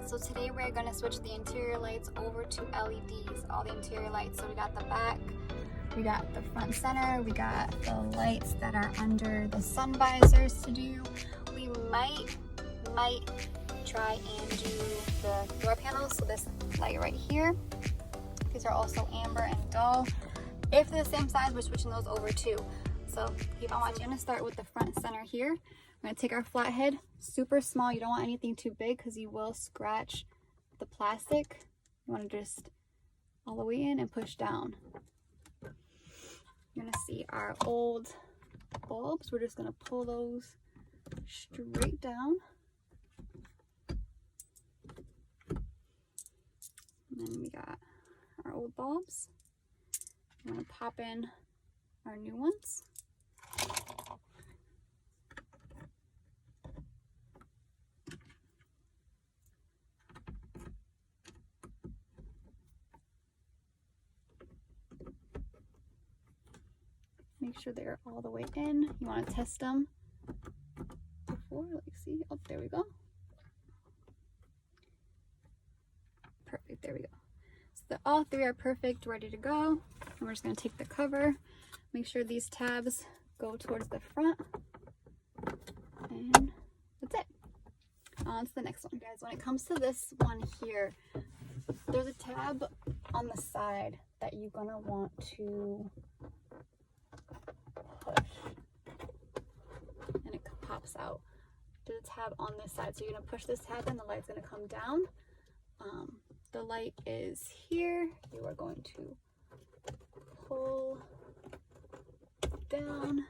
So today we're gonna switch the interior lights over to LEDs, all the interior lights. So we got the back, we got the front center, we got the lights that are under the sun visors to do. We might try and do the door panels. So this light right here, these are also amber and dull. If they're the same size, we're switching those over too. So keep on watching. I'm gonna start with the front center here. We're gonna take our flathead, super small. You don't want anything too big because you will scratch the plastic. You want to just all the way in and push down. You're gonna see our old bulbs. We're just gonna pull those straight down. And then we got our old bulbs. I'm gonna pop in our new ones. Make sure they're all the way in. You want to test them before, like, see, oh, there we go. Perfect, there we go. So all three are perfect, ready to go. And we're just going to take the cover, make sure these tabs go towards the front, and that's it. On to the next one, guys. When it comes to this one here, there's a tab on the side that you're going to want to push, and it pops out. There's a tab on this side, so you're going to push this tab and the light's going to come down. The light is here. You are going to pull down,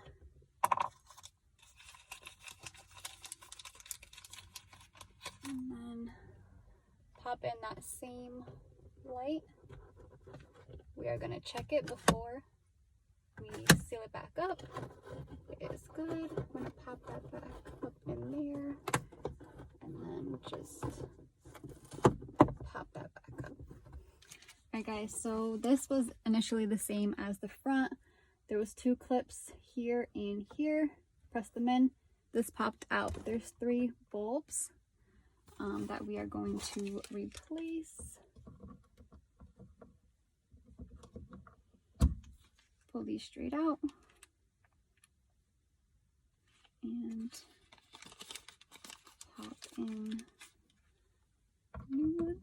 and then pop in that same light. We are going to check it before we seal it back up. It is good. I'm going to pop that back up in there, and then just pop that back up. Alright guys, so this was initially the same as the front. There was two clips here and here. Press them in. This popped out. There's three bulbs that we are going to replace. Pull these straight out and pop in a new one.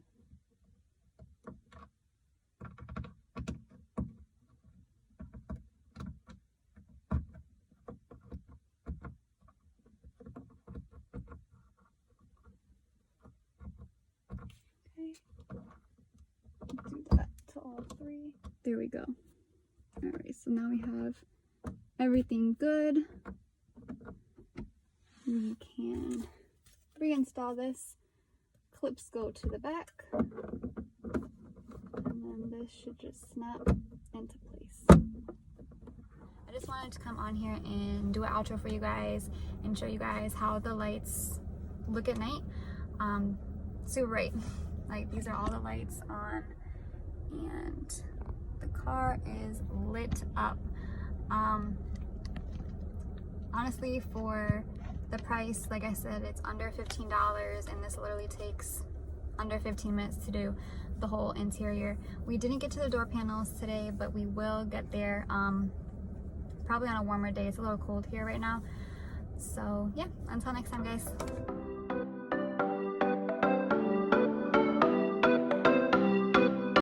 Okay, do that to all three. There we go. Alright, so now we have everything good. We can reinstall this. Clips go to the back, and then this should just snap into place. I just wanted to come on here and do an outro for you guys and show you guys how the lights look at night. Super bright. Like, these are all the lights on, and the car is lit up. Honestly, for the price, like I said, it's under $15, and this literally takes under 15 minutes to do the whole interior. We didn't get to the door panels today, but we will get there probably on a warmer day. It's a little cold here right now. So yeah, until next time, guys.